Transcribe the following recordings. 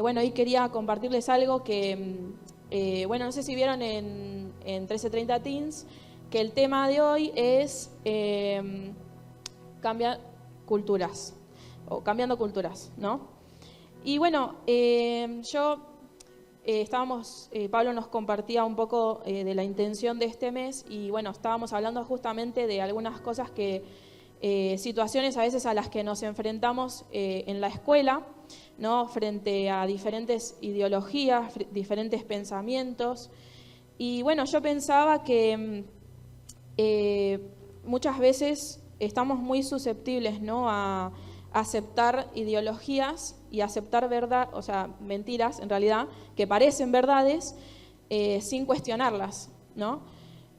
Bueno, hoy quería compartirles algo que, bueno, no sé si vieron en 1330 Teens, que el tema de hoy es cambiando culturas, ¿no? Y bueno, Pablo nos compartía un poco de la intención de este mes y bueno, estábamos hablando justamente de algunas cosas situaciones a veces a las que nos enfrentamos en la escuela, ¿no? Frente a diferentes ideologías, diferentes pensamientos. Y bueno, yo pensaba que muchas veces estamos muy susceptibles, ¿no? a aceptar ideologías y aceptar mentiras en realidad, que parecen verdades, sin cuestionarlas, ¿no?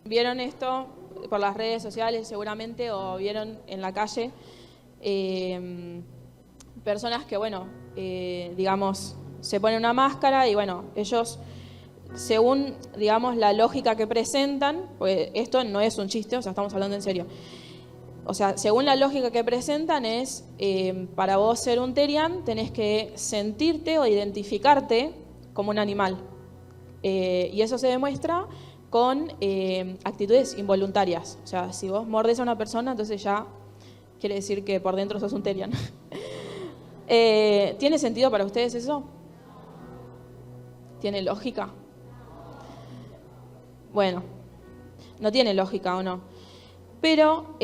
¿Vieron esto por las redes sociales seguramente o vieron en la calle? Personas que, digamos, se ponen una máscara y, bueno, ellos, según, digamos, la lógica que presentan, pues esto no es un chiste, o sea, estamos hablando en serio. O sea, según la lógica que presentan es, para vos ser un Terian, tenés que sentirte o identificarte como un animal. Y eso se demuestra con actitudes involuntarias. O sea, si vos mordes a una persona, entonces ya quiere decir que por dentro sos un Terian. ¿Tiene sentido para ustedes eso? ¿Tiene lógica? Bueno, no tiene lógica o no. Pero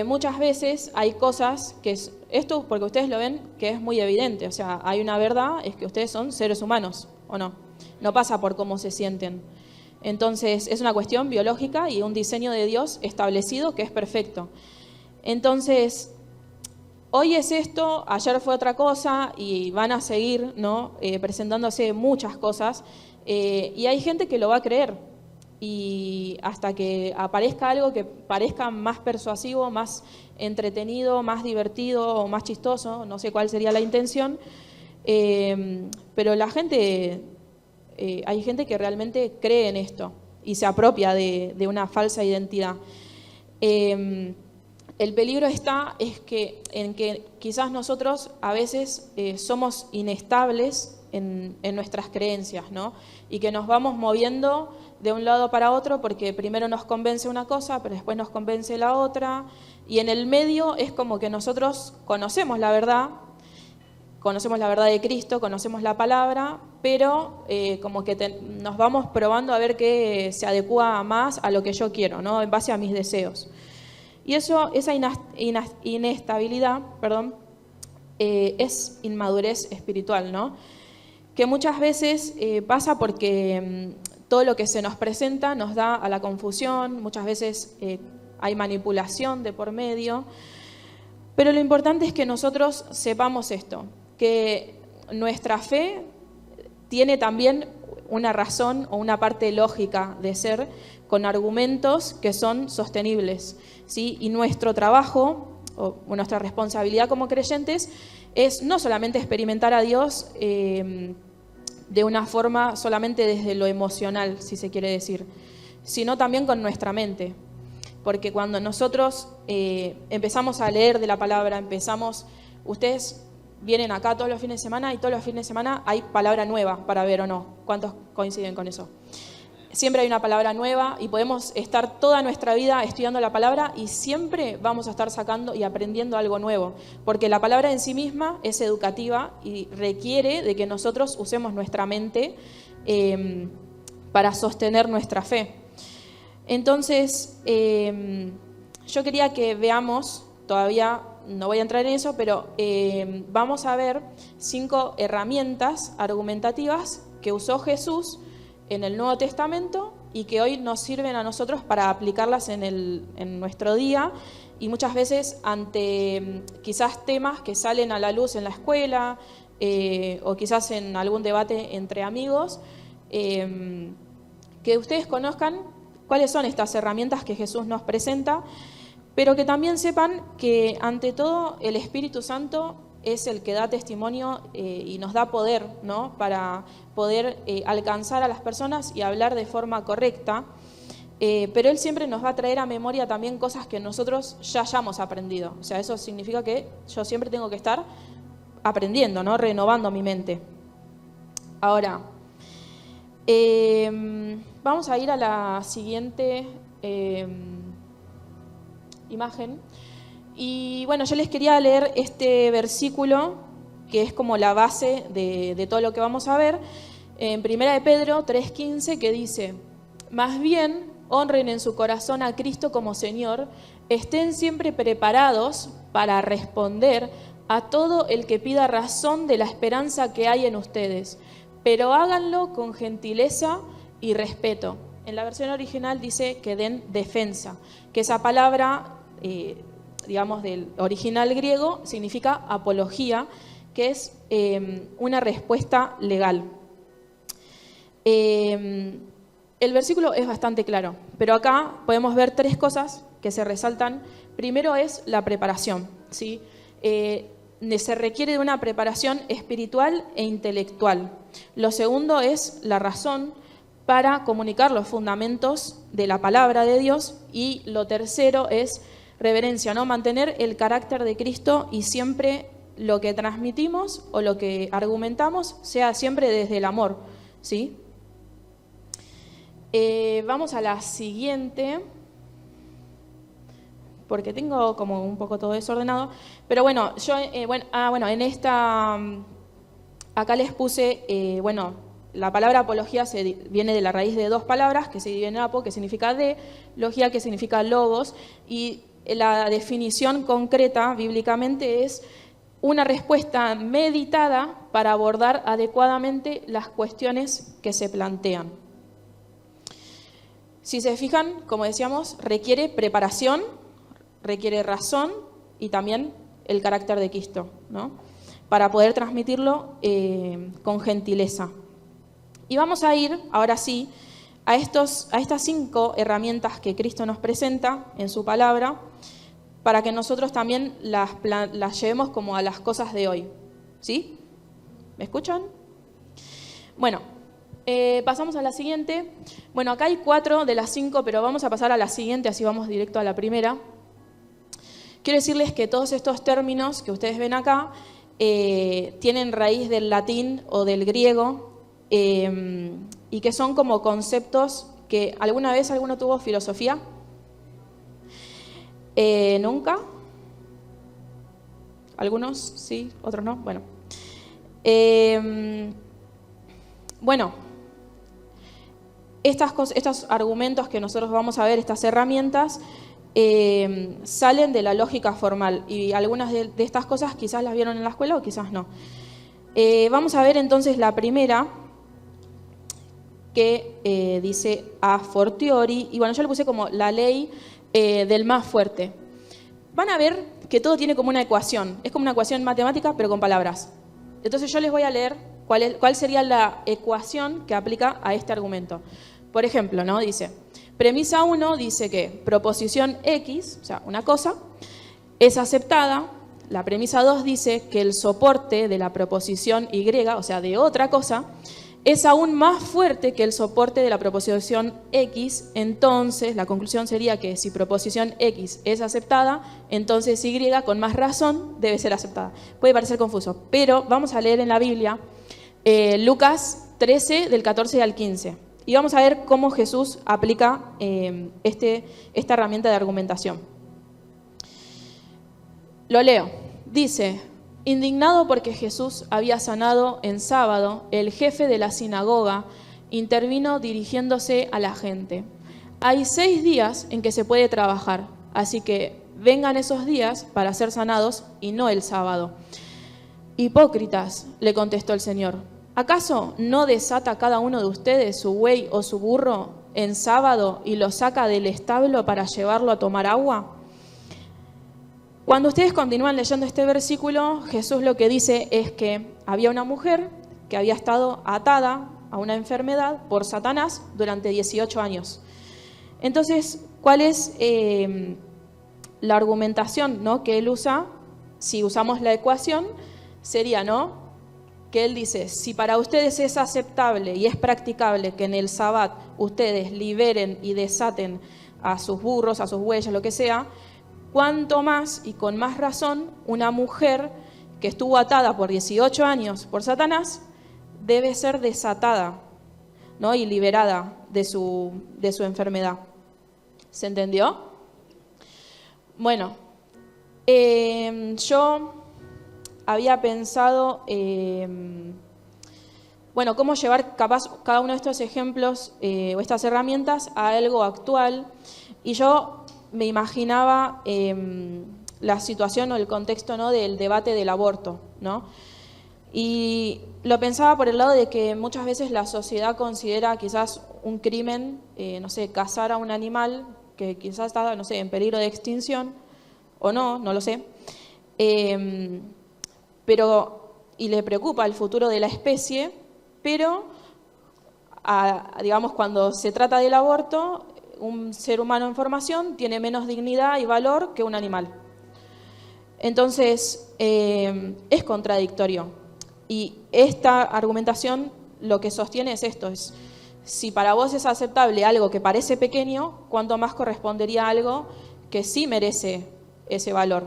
muchas veces hay cosas esto porque ustedes lo ven que es muy evidente, o sea, hay una verdad, es que ustedes son seres humanos, ¿o no? No pasa por cómo se sienten. Entonces es una cuestión biológica y un diseño de Dios establecido que es perfecto. Entonces, hoy es esto, ayer fue otra cosa y van a seguir, ¿no? Presentándose muchas cosas y hay gente que lo va a creer. Y hasta que aparezca algo que parezca más persuasivo, más entretenido, más divertido o más chistoso, no sé cuál sería la intención, pero hay gente que realmente cree en esto y se apropia de una falsa identidad. El peligro en que quizás nosotros a veces somos inestables en nuestras creencias, ¿no? Y que nos vamos moviendo de un lado para otro porque primero nos convence una cosa, pero después nos convence la otra, y en el medio es como que nosotros conocemos la verdad de Cristo, conocemos la palabra, pero como que nos vamos probando a ver qué se adecua más a lo que yo quiero, ¿no? En base a mis deseos. Y esa inestabilidad, es inmadurez espiritual, ¿no? Que muchas veces pasa porque todo lo que se nos presenta nos da a la confusión, muchas veces hay manipulación de por medio, pero lo importante es que nosotros sepamos esto, que nuestra fe tiene también una razón o una parte lógica de ser con argumentos que son sostenibles, ¿sí? Y nuestro trabajo o nuestra responsabilidad como creyentes es no solamente experimentar a Dios de una forma solamente desde lo emocional, si se quiere decir, sino también con nuestra mente. Porque cuando nosotros empezamos a leer de la palabra, ustedes vienen acá todos los fines de semana y todos los fines de semana hay palabra nueva para ver o no. ¿Cuántos coinciden con eso? Siempre hay una palabra nueva y podemos estar toda nuestra vida estudiando la palabra y siempre vamos a estar sacando y aprendiendo algo nuevo, porque la palabra en sí misma es educativa y requiere de que nosotros usemos nuestra mente para sostener nuestra fe. Entonces, yo quería que veamos, todavía no voy a entrar en eso, pero vamos a ver 5 herramientas argumentativas que usó Jesús en el Nuevo Testamento y que hoy nos sirven a nosotros para aplicarlas en nuestro día y muchas veces ante quizás temas que salen a la luz en la escuela o quizás en algún debate entre amigos, que ustedes conozcan cuáles son estas herramientas que Jesús nos presenta, pero que también sepan que ante todo el Espíritu Santo es el que da testimonio y nos da poder, ¿no? Para poder alcanzar a las personas y hablar de forma correcta, pero Él siempre nos va a traer a memoria también cosas que nosotros ya hayamos aprendido. O sea, eso significa que yo siempre tengo que estar aprendiendo, ¿no? Renovando mi mente. Ahora, vamos a ir a la siguiente imagen. Y bueno, yo les quería leer este versículo, que es como la base de todo lo que vamos a ver, en 1 de Pedro 3:15, que dice: más bien, honren en su corazón a Cristo como Señor, estén siempre preparados para responder a todo el que pida razón de la esperanza que hay en ustedes, pero háganlo con gentileza y respeto. En la versión original dice que den defensa, que esa palabra, digamos, del original griego, significa apología, que es una respuesta legal. El versículo es bastante claro, pero acá podemos ver tres cosas que se resaltan. Primero es la preparación, ¿sí? Se requiere de una preparación espiritual e intelectual. Lo segundo es la razón para comunicar los fundamentos de la palabra de Dios. Y lo tercero es reverencia, ¿no? Mantener el carácter de Cristo y siempre lo que transmitimos o lo que argumentamos sea siempre desde el amor, ¿sí? Vamos a la siguiente, porque tengo como un poco todo desordenado, pero bueno, yo, en esta, acá les puse, la palabra apología viene de la raíz de dos palabras, que se dividen en apo, que significa de, logía, que significa logos, y la definición concreta bíblicamente es una respuesta meditada para abordar adecuadamente las cuestiones que se plantean. Si se fijan, como decíamos, requiere preparación, requiere razón y también el carácter de Cristo, ¿no? Para poder transmitirlo con gentileza. Y vamos a ir, ahora sí, a estas 5 herramientas que Cristo nos presenta en su palabra, para que nosotros también las llevemos como a las cosas de hoy. ¿Sí? ¿Me escuchan? Bueno, pasamos a la siguiente. Bueno, acá hay 4 de las 5, pero vamos a pasar a la siguiente, así vamos directo a la primera. Quiero decirles que todos estos términos que ustedes ven acá tienen raíz del latín o del griego y que son como conceptos que ¿alguna vez alguno tuvo filosofía? ¿Nunca? ¿Algunos sí? ¿Otros no? Bueno. Estos argumentos que nosotros vamos a ver, estas herramientas, salen de la lógica formal y algunas de estas cosas quizás las vieron en la escuela o quizás no. Vamos a ver entonces la primera, que dice a fortiori, y bueno, yo le puse como la ley del más fuerte. Van a ver que todo tiene como una ecuación, es como una ecuación matemática pero con palabras. Entonces yo les voy a leer cuál sería la ecuación que aplica a este argumento. Por ejemplo, ¿no? Dice, premisa 1 dice que proposición X, o sea, una cosa, es aceptada. La premisa 2 dice que el soporte de la proposición Y, o sea, de otra cosa, es aún más fuerte que el soporte de la proposición X. Entonces, la conclusión sería que si proposición X es aceptada, entonces Y, con más razón, debe ser aceptada. Puede parecer confuso, pero vamos a leer en la Biblia Lucas 13, del 14 al 15. Y vamos a ver cómo Jesús aplica esta herramienta de argumentación. Lo leo. Dice: indignado porque Jesús había sanado en sábado, el jefe de la sinagoga intervino dirigiéndose a la gente. Hay 6 días en que se puede trabajar, así que vengan esos días para ser sanados y no el sábado. Hipócritas, le contestó el Señor, ¿acaso no desata cada uno de ustedes su buey o su burro en sábado y lo saca del establo para llevarlo a tomar agua? Cuando ustedes continúan leyendo este versículo, Jesús lo que dice es que había una mujer que había estado atada a una enfermedad por Satanás durante 18 años. Entonces, ¿cuál es la argumentación, ¿no?, que él usa? Si usamos la ecuación, sería, ¿no?, que él dice, si para ustedes es aceptable y es practicable que en el Sabbat ustedes liberen y desaten a sus burros, a sus bueyes, lo que sea, cuánto más y con más razón una mujer que estuvo atada por 18 años por Satanás debe ser desatada, ¿no? Y liberada de su enfermedad. ¿Se entendió? Bueno, yo había pensado, cómo llevar capaz cada uno de estos ejemplos o estas herramientas a algo actual. Y yo me imaginaba la situación o el contexto, ¿no?, del debate del aborto, ¿no? Y lo pensaba por el lado de que muchas veces la sociedad considera quizás un crimen, cazar a un animal que quizás está, en peligro de extinción, o no lo sé, y le preocupa el futuro de la especie, pero, cuando se trata del aborto, un ser humano en formación tiene menos dignidad y valor que un animal. Entonces, es contradictorio. Y esta argumentación lo que sostiene es esto, es si para vos es aceptable algo que parece pequeño, ¿cuánto más correspondería a algo que sí merece ese valor?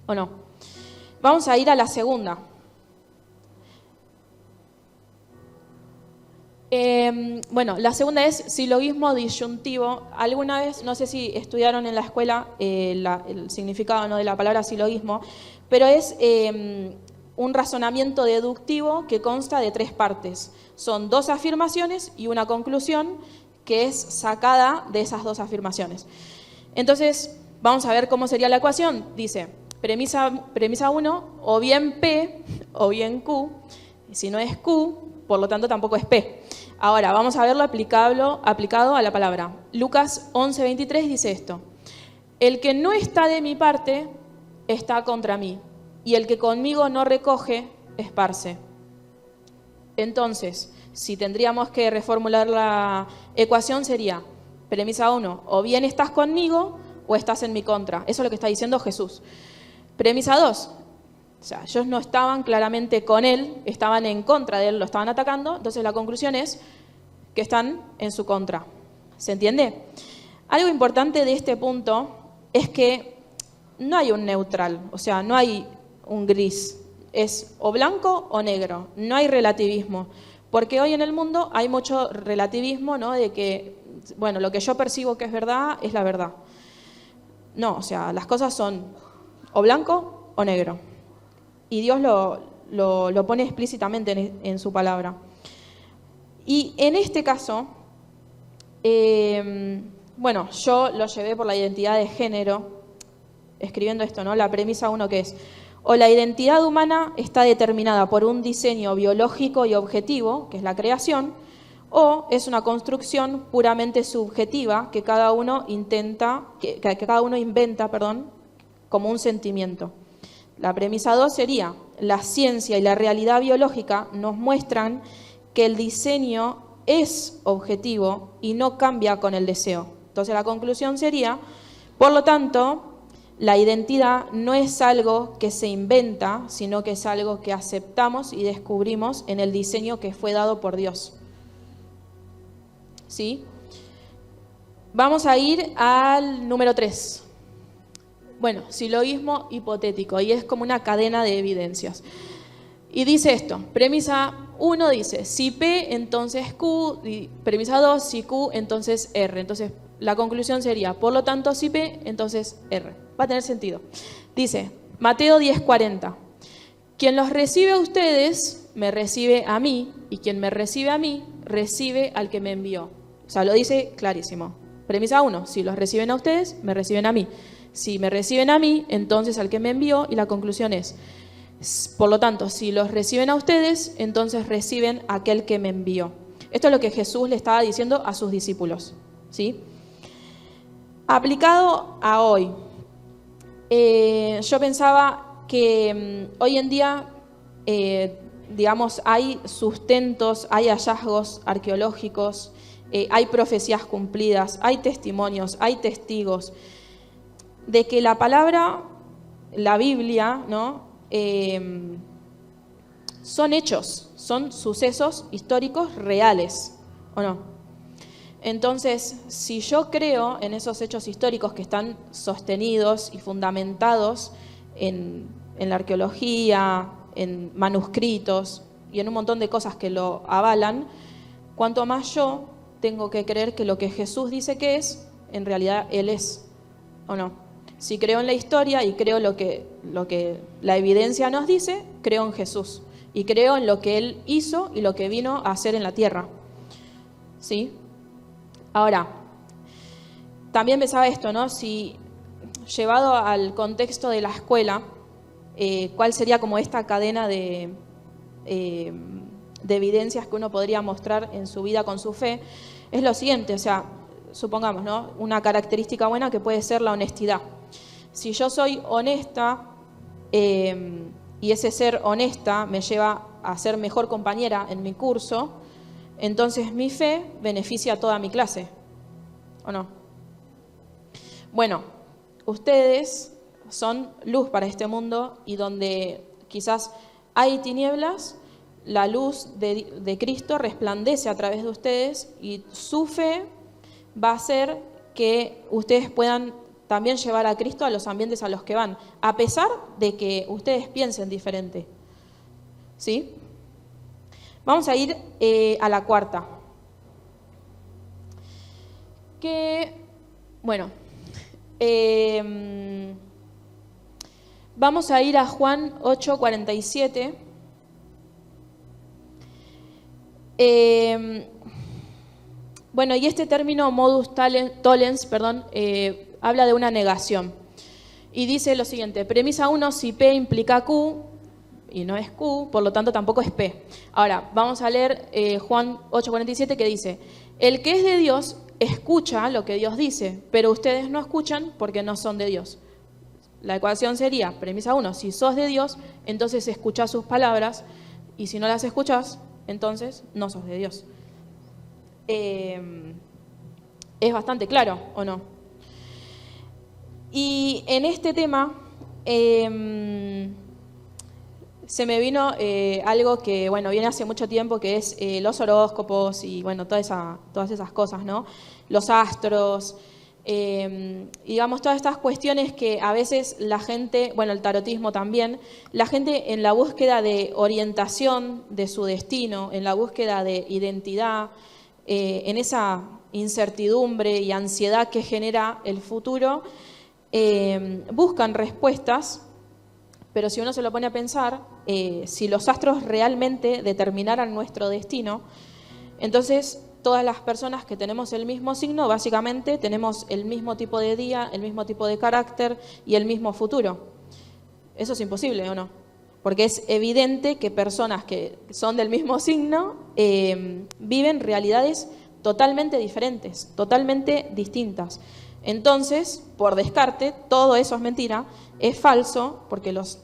¿O no? Vamos a ir a la segunda. La segunda es silogismo disyuntivo. Alguna vez, no sé si estudiaron en la escuela el significado, ¿no?, de la palabra silogismo, pero es un razonamiento deductivo que consta de 3 partes. Son 2 afirmaciones y una conclusión que es sacada de esas 2 afirmaciones. Entonces, vamos a ver cómo sería la ecuación. Dice, premisa 1, o bien P o bien Q. Si no es Q, por lo tanto tampoco es P. Ahora, vamos a verlo aplicado a la palabra. Lucas 11:23 dice esto: el que no está de mi parte está contra mí, y el que conmigo no recoge, esparce. Entonces, si tendríamos que reformular la ecuación, sería, premisa 1, o bien estás conmigo o estás en mi contra. Eso es lo que está diciendo Jesús. Premisa 2, ellos no estaban claramente con él, estaban en contra de él, lo estaban atacando. Entonces la conclusión es que están en su contra. ¿Se entiende? Algo importante de este punto es que no hay un neutral, no hay un gris. Es o blanco o negro, no hay relativismo. Porque hoy en el mundo hay mucho relativismo, ¿no?, de que, lo que yo percibo que es verdad es la verdad. No, las cosas son o blanco o negro. Y Dios lo pone explícitamente en su palabra. Y en este caso, yo lo llevé por la identidad de género, escribiendo esto, ¿no? La premisa 1, que es: o la identidad humana está determinada por un diseño biológico y objetivo, que es la creación, o es una construcción puramente subjetiva que cada uno inventa, como un sentimiento. La premisa 2 sería: la ciencia y la realidad biológica nos muestran que el diseño es objetivo y no cambia con el deseo. Entonces la conclusión sería, por lo tanto, la identidad no es algo que se inventa, sino que es algo que aceptamos y descubrimos en el diseño que fue dado por Dios. ¿Sí? Vamos a ir al número 3. Silogismo hipotético, y es como una cadena de evidencias. Y dice esto, premisa 1 dice, si P, entonces Q, y premisa 2, si Q, entonces R. Entonces, la conclusión sería, por lo tanto, si P, entonces R. Va a tener sentido. Dice, Mateo 10:40, quien los recibe a ustedes, me recibe a mí, y quien me recibe a mí, recibe al que me envió. Lo dice clarísimo. Premisa 1, si los reciben a ustedes, me reciben a mí. Si me reciben a mí, entonces al que me envió, y la conclusión es, por lo tanto, si los reciben a ustedes, entonces reciben a aquel que me envió. Esto es lo que Jesús le estaba diciendo a sus discípulos, ¿sí? Aplicado a hoy, yo pensaba que hoy en día, hay sustentos, hay hallazgos arqueológicos, hay profecías cumplidas, hay testimonios, hay testigos de que la palabra, la Biblia, ¿no?, son hechos, son sucesos históricos reales, ¿o no? Entonces, si yo creo en esos hechos históricos que están sostenidos y fundamentados en la arqueología, en manuscritos y en un montón de cosas que lo avalan, cuanto más yo tengo que creer que lo que Jesús dice que es, en realidad Él es, ¿o no? Si creo en la historia y creo lo que la evidencia nos dice, creo en Jesús. Y creo en lo que Él hizo y lo que vino a hacer en la tierra. ¿Sí? Ahora, también pensaba esto, ¿no? Si llevado al contexto de la escuela, ¿cuál sería como esta cadena de evidencias que uno podría mostrar en su vida con su fe? Es lo siguiente, o sea, supongamos, ¿no? Una característica buena que puede ser la honestidad. Si yo soy honesta y ese ser honesta me lleva a ser mejor compañera en mi curso, entonces mi fe beneficia a toda mi clase, ¿o no? Bueno, ustedes son luz para este mundo y donde quizás hay tinieblas, la luz de Cristo resplandece a través de ustedes y su fe va a hacer que ustedes puedan también llevar a Cristo a los ambientes a los que van, a pesar de que ustedes piensen diferente. ¿Sí? Vamos a ir a la cuarta. Vamos a ir a Juan 8:47. Y este término modus tollens, habla de una negación. Y dice lo siguiente: premisa 1, si P implica Q, y no es Q, por lo tanto tampoco es P. Ahora, vamos a leer Juan 8:47 que dice: el que es de Dios escucha lo que Dios dice, pero ustedes no escuchan porque no son de Dios. La ecuación sería, premisa 1, si sos de Dios, entonces escuchás sus palabras, y si no las escuchás, entonces no sos de Dios. Es bastante claro, ¿o no? Y en este tema se me vino algo que, viene hace mucho tiempo, que es los horóscopos y, todas esas cosas, ¿no? Los astros, digamos, todas estas cuestiones que a veces la gente, el tarotismo también, la gente en la búsqueda de orientación de su destino, en la búsqueda de identidad, en esa incertidumbre y ansiedad que genera el futuro, buscan respuestas, pero si uno se lo pone a pensar, si los astros realmente determinaran nuestro destino, entonces todas las personas que tenemos el mismo signo, básicamente tenemos el mismo tipo de día, el mismo tipo de carácter y el mismo futuro. Eso es imposible, ¿o no? Porque es evidente que personas que son del mismo signo viven realidades totalmente diferentes, totalmente distintas. Entonces, por descarte, todo eso es mentira, es falso, porque los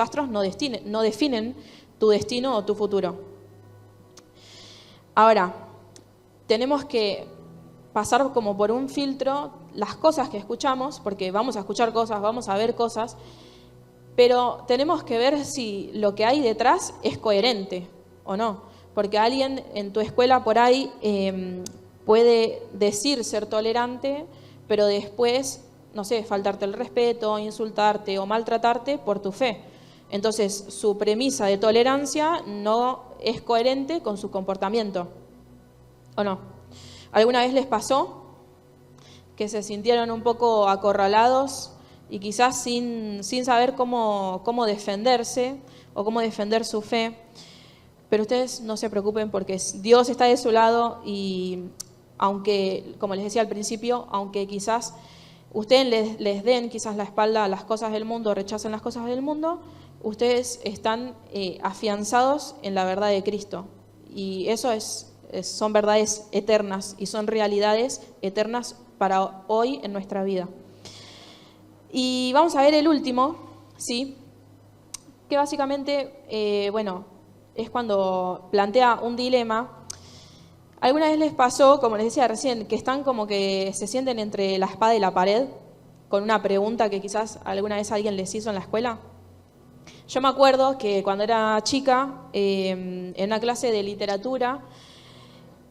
astros no definen tu destino o tu futuro. Ahora, tenemos que pasar como por un filtro las cosas que escuchamos, porque vamos a escuchar cosas, vamos a ver cosas, pero tenemos que ver si lo que hay detrás es coherente o no. Porque alguien en tu escuela por ahí puede decir ser tolerante, pero después, faltarte el respeto, insultarte o maltratarte por tu fe. Entonces, su premisa de tolerancia no es coherente con su comportamiento, ¿o no? ¿Alguna vez les pasó que se sintieron un poco acorralados y quizás sin saber cómo defenderse o cómo defender su fe? Pero ustedes no se preocupen porque Dios está de su lado y aunque, como les decía al principio, aunque quizás ustedes les den quizás la espalda a las cosas del mundo, rechacen las cosas del mundo, ustedes están afianzados en la verdad de Cristo. Y eso son verdades eternas y son realidades eternas para hoy en nuestra vida. Y vamos a ver el último, ¿sí? Que básicamente, es cuando plantea un dilema. ¿Alguna vez les pasó, como les decía recién, que están como que se sienten entre la espada y la pared con una pregunta que quizás alguna vez alguien les hizo en la escuela? Yo me acuerdo que cuando era chica, en una clase de literatura,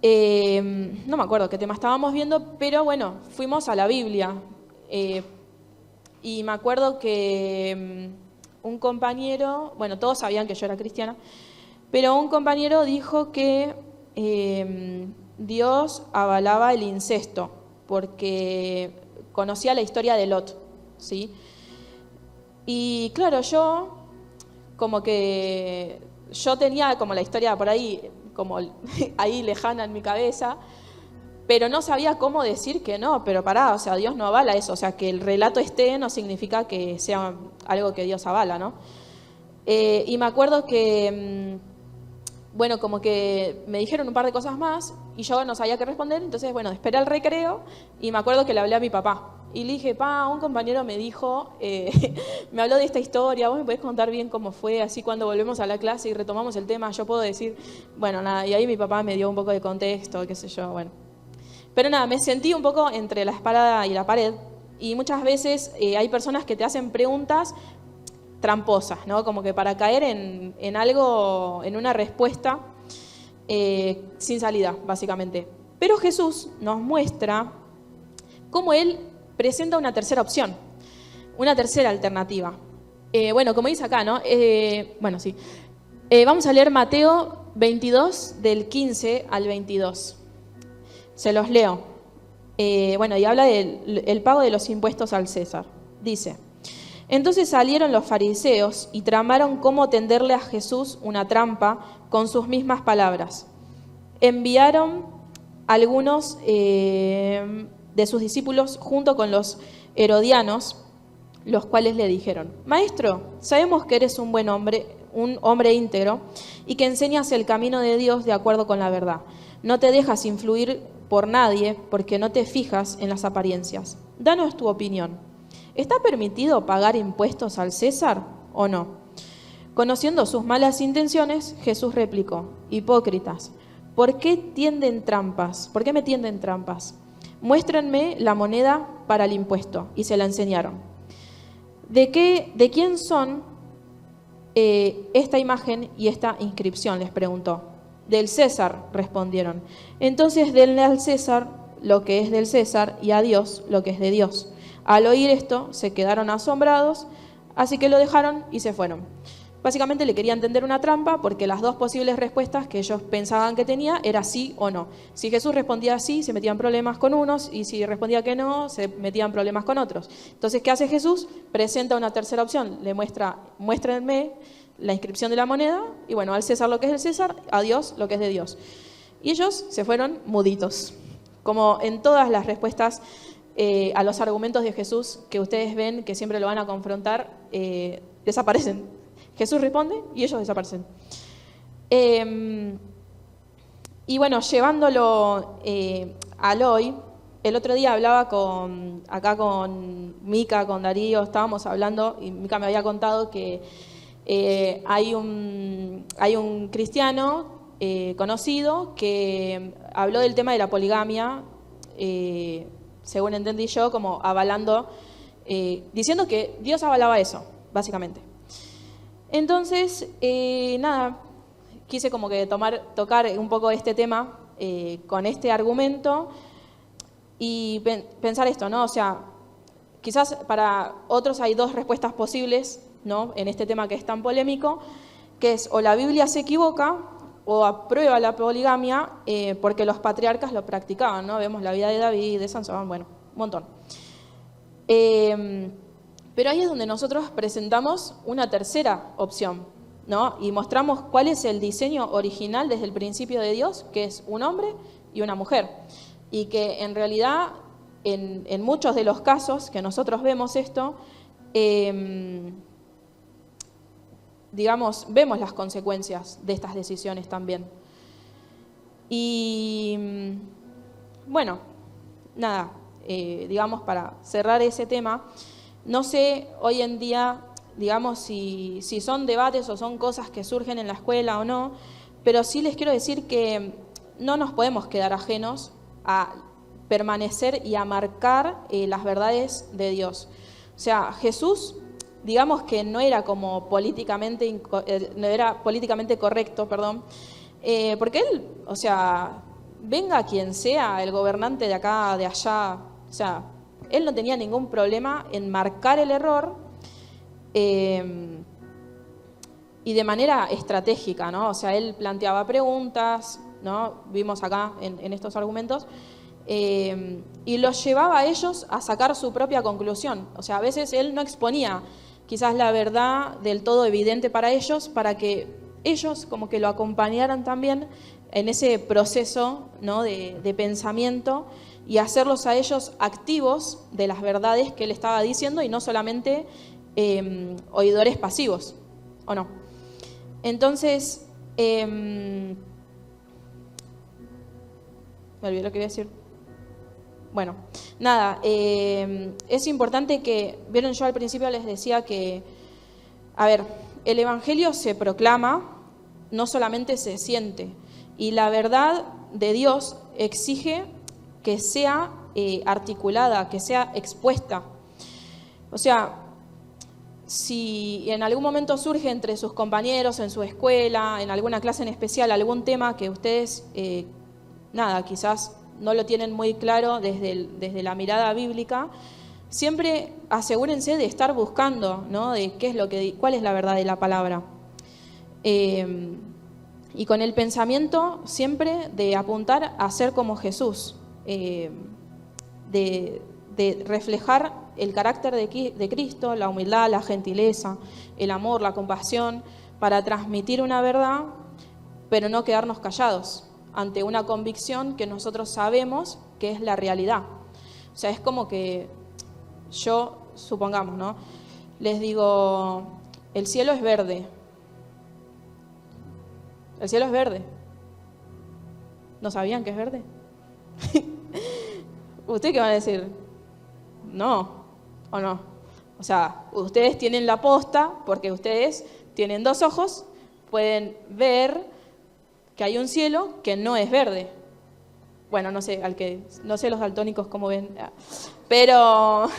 no me acuerdo qué tema estábamos viendo, pero fuimos a la Biblia. Y me acuerdo que un compañero, todos sabían que yo era cristiana, pero un compañero dijo que Dios avalaba el incesto, porque conocía la historia de Lot, ¿sí? Y claro, yo tenía como la historia por ahí, como ahí lejana en mi cabeza, pero no sabía cómo decir que no, pero pará, o sea, Dios no avala eso, o sea, que el relato esté no significa que sea algo que Dios avala, ¿no? Y me acuerdo que, bueno, como que me dijeron un par de cosas más y yo no sabía qué responder, entonces, bueno, esperé al recreo y me acuerdo que le hablé a mi papá. Y le dije, un compañero me dijo, me habló de esta historia, vos me podés contar bien cómo fue, así cuando volvemos a la clase y retomamos el tema, yo puedo decir, bueno, nada, y ahí mi papá me dio un poco de contexto, qué sé yo, bueno. Pero nada, me sentí un poco entre la espada y la pared y muchas veces hay personas que te hacen preguntas tramposas, ¿no? Como que para caer en algo, en una respuesta sin salida, básicamente. Pero Jesús nos muestra cómo Él presenta una tercera opción, una tercera alternativa. Bueno, como dice acá, ¿no? Bueno, sí. Vamos a leer Mateo 22, del 15 al 22. Se los leo. Bueno, y habla del pago de los impuestos al César. Dice: entonces salieron los fariseos y tramaron cómo tenderle a Jesús una trampa con sus mismas palabras. Enviaron algunos de sus discípulos junto con los herodianos, los cuales le dijeron: Maestro, sabemos que eres un hombre íntegro, y que enseñas el camino de Dios de acuerdo con la verdad. No te dejas influir por nadie porque no te fijas en las apariencias. Danos tu opinión. ¿Está permitido pagar impuestos al César o no? Conociendo sus malas intenciones, Jesús replicó: Hipócritas, ¿por qué me tienden trampas? Muéstrenme la moneda para el impuesto. Y se la enseñaron. ¿De quién son esta imagen y esta inscripción?, les preguntó. Del César, respondieron. Entonces denle al César lo que es del César y a Dios lo que es de Dios. Al oír esto, se quedaron asombrados, así que lo dejaron y se fueron. Básicamente le querían tender una trampa porque las dos posibles respuestas que ellos pensaban que tenía era sí o no. Si Jesús respondía sí, se metían problemas con unos, y si respondía que no, se metían problemas con otros. Entonces, ¿qué hace Jesús? Presenta una tercera opción, le muéstrenme la inscripción de la moneda, y bueno, al César lo que es del César, a Dios lo que es de Dios. Y ellos se fueron muditos. Como en todas las respuestas a los argumentos de Jesús que ustedes ven que siempre lo van a confrontar, desaparecen. Jesús responde y ellos desaparecen. Y bueno, llevándolo al hoy, el otro día hablaba con Mica, con Darío, estábamos hablando y Mica me había contado que hay un cristiano conocido que habló del tema de la poligamia, según entendí yo, como avalando, diciendo que Dios avalaba eso, básicamente. Entonces, nada, quise como que tocar un poco este tema con este argumento y pensar esto, ¿no? O sea, quizás para otros hay dos respuestas posibles, ¿no?, en este tema que es tan polémico, que es o la Biblia se equivoca o aprueba la poligamia porque los patriarcas lo practicaban, ¿no? Vemos la vida de David, de Sansón, bueno, un montón. Pero ahí es donde nosotros presentamos una tercera opción, ¿no? Y mostramos cuál es el diseño original desde el principio de Dios, que es un hombre y una mujer. Y que en realidad, en muchos de los casos que nosotros vemos esto, vemos las consecuencias de estas decisiones también. Y bueno, nada, para cerrar ese tema, no sé hoy en día, si son debates o son cosas que surgen en la escuela o no, pero sí les quiero decir que no nos podemos quedar ajenos a permanecer y a marcar las verdades de Dios. O sea, Jesús, que no era como políticamente correcto, porque él, venga quien sea, el gobernante de acá, de allá, él no tenía ningún problema en marcar el error y y de manera estratégica, ¿no? O sea, él planteaba preguntas, ¿no? Vimos acá en estos argumentos, y los llevaba a ellos a sacar su propia conclusión. O sea, a veces él no exponía quizás la verdad del todo evidente para ellos, para que ellos como que lo acompañaran también en ese proceso, ¿no? de pensamiento, y hacerlos a ellos activos de las verdades que él estaba diciendo y no solamente oidores pasivos, ¿o no? Entonces, me olvidé lo que iba a decir. Bueno, nada, es importante que, vieron, yo al principio les decía que, a ver, el Evangelio se proclama, no solamente se siente, y la verdad de Dios exige que sea articulada, que sea expuesta. O sea, si en algún momento surge entre sus compañeros, en su escuela, en alguna clase en especial, algún tema que ustedes, quizás no lo tienen muy claro desde la mirada bíblica, siempre asegúrense de estar buscando, ¿no? De cuál es la verdad de la palabra. Y con el pensamiento siempre de apuntar a ser como Jesús, de reflejar el carácter de Cristo, la humildad, la gentileza, el amor, la compasión, para transmitir una verdad, pero no quedarnos callados ante una convicción que nosotros sabemos que es la realidad. O sea, es como que yo, supongamos, ¿no? Les digo, el cielo es verde. El cielo es verde. ¿No sabían que es verde? ¿Ustedes qué van a decir? No, o no. O sea, ustedes tienen la posta porque ustedes tienen 2 ojos, pueden ver que hay un cielo que no es verde. Bueno, no sé los daltónicos cómo ven, pero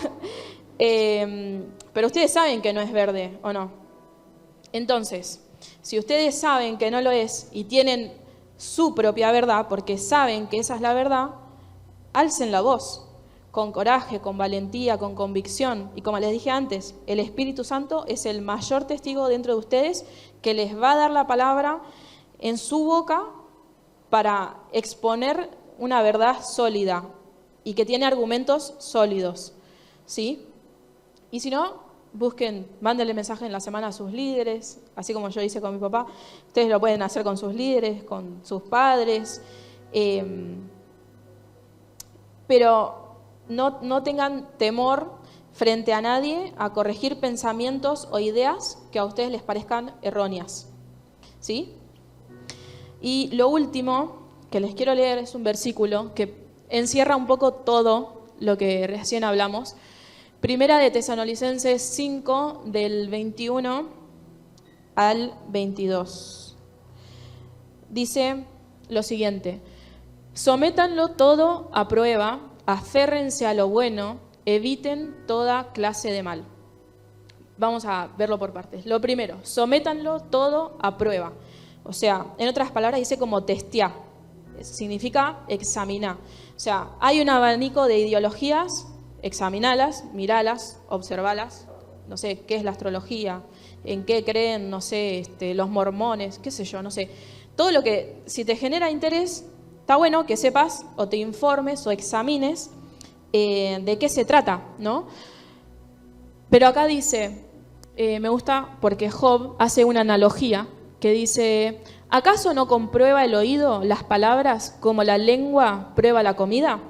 ustedes saben que no es verde, ¿o no? Entonces, si ustedes saben que no lo es y tienen su propia verdad, porque saben que esa es la verdad, alcen la voz, con coraje, con valentía, con convicción. Y como les dije antes, el Espíritu Santo es el mayor testigo dentro de ustedes que les va a dar la palabra en su boca para exponer una verdad sólida y que tiene argumentos sólidos, ¿sí? Y si no, mándenle mensaje en la semana a sus líderes, así como yo hice con mi papá. Ustedes lo pueden hacer con sus líderes, con sus padres, pero no tengan temor frente a nadie a corregir pensamientos o ideas que a ustedes les parezcan erróneas, ¿sí? Y lo último que les quiero leer es un versículo que encierra un poco todo lo que recién hablamos. Primera de Tesalonicenses 5, del 21 al 22. Dice lo siguiente: sométanlo todo a prueba, aférrense a lo bueno, eviten toda clase de mal. Vamos a verlo por partes. Lo primero, sométanlo todo a prueba. O sea, en otras palabras dice como testear. Significa examinar. O sea, hay un abanico de ideologías, examinalas, miralas, observalas. No sé, ¿qué es la astrología? ¿En qué creen, no sé, los mormones? ¿Qué sé yo? No sé. Todo lo que, si te genera interés, está bueno que sepas o te informes o examines de qué se trata, ¿no? Pero acá dice, me gusta porque Job hace una analogía que dice: ¿acaso no comprueba el oído las palabras como la lengua prueba la comida?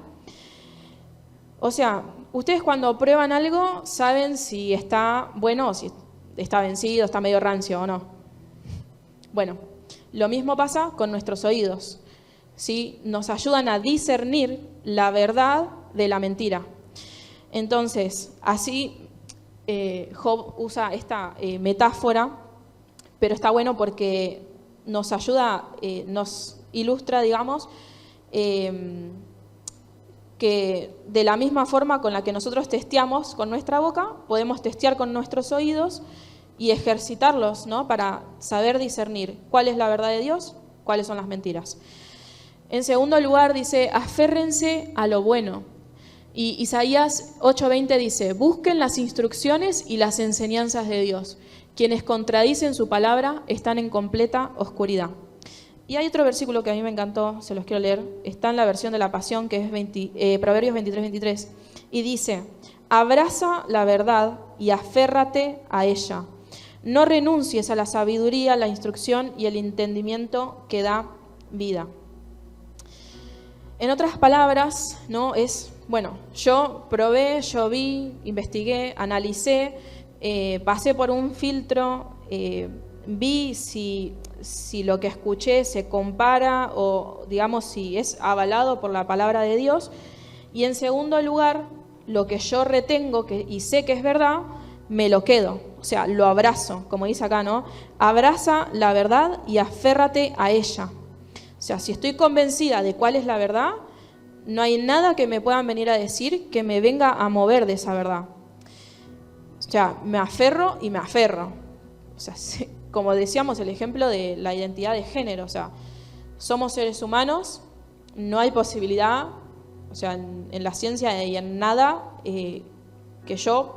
O sea, ustedes cuando prueban algo saben si está bueno o si está vencido, está medio rancio o no. Bueno, lo mismo pasa con nuestros oídos, ¿sí? Nos ayudan a discernir la verdad de la mentira. Entonces, así Job usa esta metáfora, pero está bueno porque nos ayuda, nos ilustra, digamos, que de la misma forma con la que nosotros testeamos con nuestra boca, podemos testear con nuestros oídos y ejercitarlos, ¿no? Para saber discernir cuál es la verdad de Dios, cuáles son las mentiras. En segundo lugar dice, aférrense a lo bueno. Y Isaías 8:20 dice, busquen las instrucciones y las enseñanzas de Dios. Quienes contradicen su palabra están en completa oscuridad. Y hay otro versículo que a mí me encantó, se los quiero leer. Está en la versión de la Pasión, que es Proverbios 23:23. Y dice: abraza la verdad y aférrate a ella. No renuncies a la sabiduría, la instrucción y el entendimiento que da vida. En otras palabras, ¿no? Yo probé, yo vi, investigué, analicé, pasé por un filtro, vi si lo que escuché se compara o, digamos, si es avalado por la palabra de Dios. Y en segundo lugar, lo que yo retengo y sé que es verdad, me lo quedo, o sea, lo abrazo, como dice acá, ¿no? Abraza la verdad y aférrate a ella. O sea, si estoy convencida de cuál es la verdad, no hay nada que me puedan venir a decir que me venga a mover de esa verdad. O sea, me aferro y me aferro. O sea, como decíamos, el ejemplo de la identidad de género. O sea, somos seres humanos, no hay posibilidad, o sea, en la ciencia y en nada, que yo,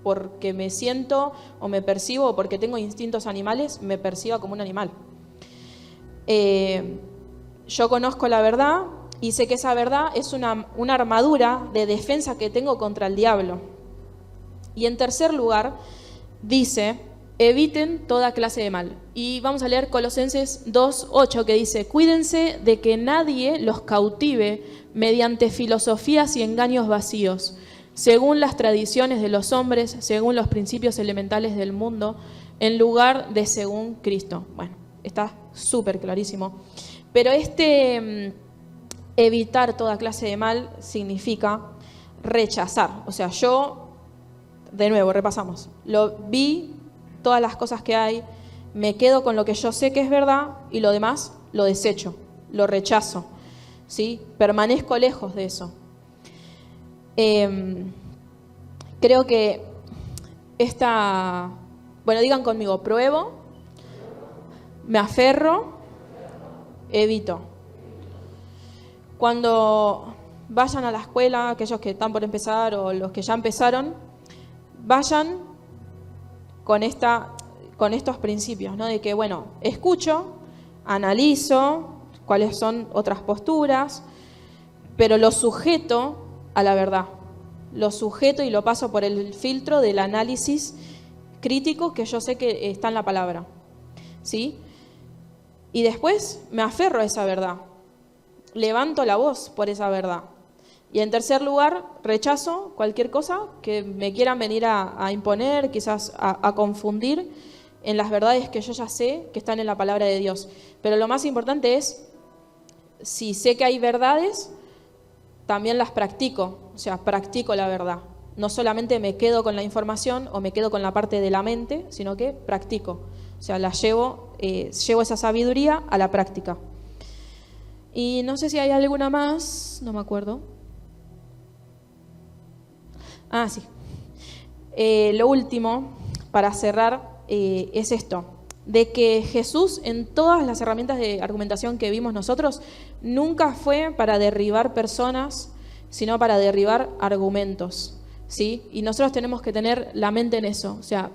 porque me siento o me percibo o porque tengo instintos animales, me perciba como un animal. Yo conozco la verdad y sé que esa verdad es una armadura de defensa que tengo contra el diablo. Y en tercer lugar, dice: eviten toda clase de mal. Y vamos a leer Colosenses 2:8, que dice: cuídense de que nadie los cautive mediante filosofías y engaños vacíos, según las tradiciones de los hombres, según los principios elementales del mundo, en lugar de según Cristo. Bueno, está súper clarísimo. Pero evitar toda clase de mal significa rechazar. O sea, yo, de nuevo, repasamos. Lo vi, todas las cosas que hay, me quedo con lo que yo sé que es verdad y lo demás lo desecho, lo rechazo, ¿sí? Permanezco lejos de eso. Creo que digan conmigo: pruebo, me aferro, evito. Cuando vayan a la escuela, aquellos que están por empezar o los que ya empezaron, vayan con estos principios, ¿no? De que, escucho, analizo cuáles son otras posturas, pero lo sujeto a la verdad. Lo sujeto y lo paso por el filtro del análisis crítico que yo sé que está en la palabra, ¿sí? Y después me aferro a esa verdad. Levanto la voz por esa verdad. Y en tercer lugar, rechazo cualquier cosa que me quieran venir a imponer, quizás a confundir en las verdades que yo ya sé que están en la palabra de Dios. Pero lo más importante es, si sé que hay verdades, también las practico, o sea, practico la verdad. No solamente me quedo con la información o me quedo con la parte de la mente, sino que practico. O sea, llevo esa sabiduría a la práctica. Y no sé si hay alguna más, no me acuerdo. Ah, sí. Lo último, para cerrar, es esto, de que Jesús, en todas las herramientas de argumentación que vimos nosotros, nunca fue para derribar personas, sino para derribar argumentos, ¿sí? Y nosotros tenemos que tener la mente en eso, o sea,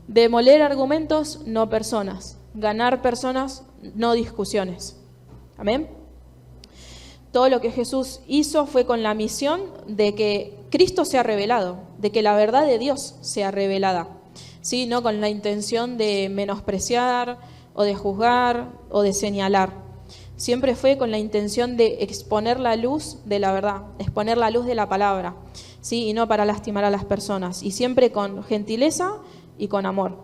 demoler argumentos, no personas, ganar personas, no discusiones. ¿Amén? Todo lo que Jesús hizo fue con la misión de que Cristo sea revelado, de que la verdad de Dios sea revelada, ¿sí? No con la intención de menospreciar o de juzgar o de señalar. Siempre fue con la intención de exponer la luz de la verdad, exponer la luz de la palabra, ¿sí? Y no para lastimar a las personas. Y siempre con gentileza y con amor.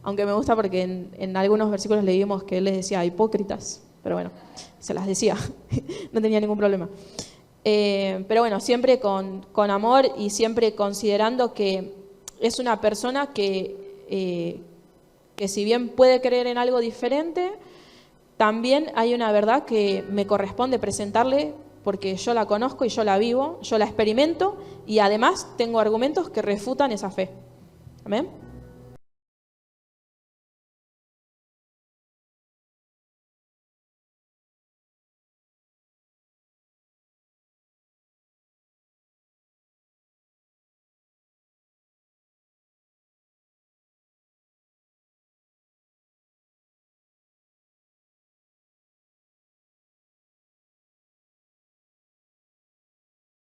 Aunque me gusta porque en algunos versículos leímos que él les decía hipócritas, pero bueno, se las decía, no tenía ningún problema. Pero bueno, siempre con amor y siempre considerando que es una persona que si bien puede creer en algo diferente, también hay una verdad que me corresponde presentarle porque yo la conozco y yo la vivo, yo la experimento y además tengo argumentos que refutan esa fe. ¿Amén?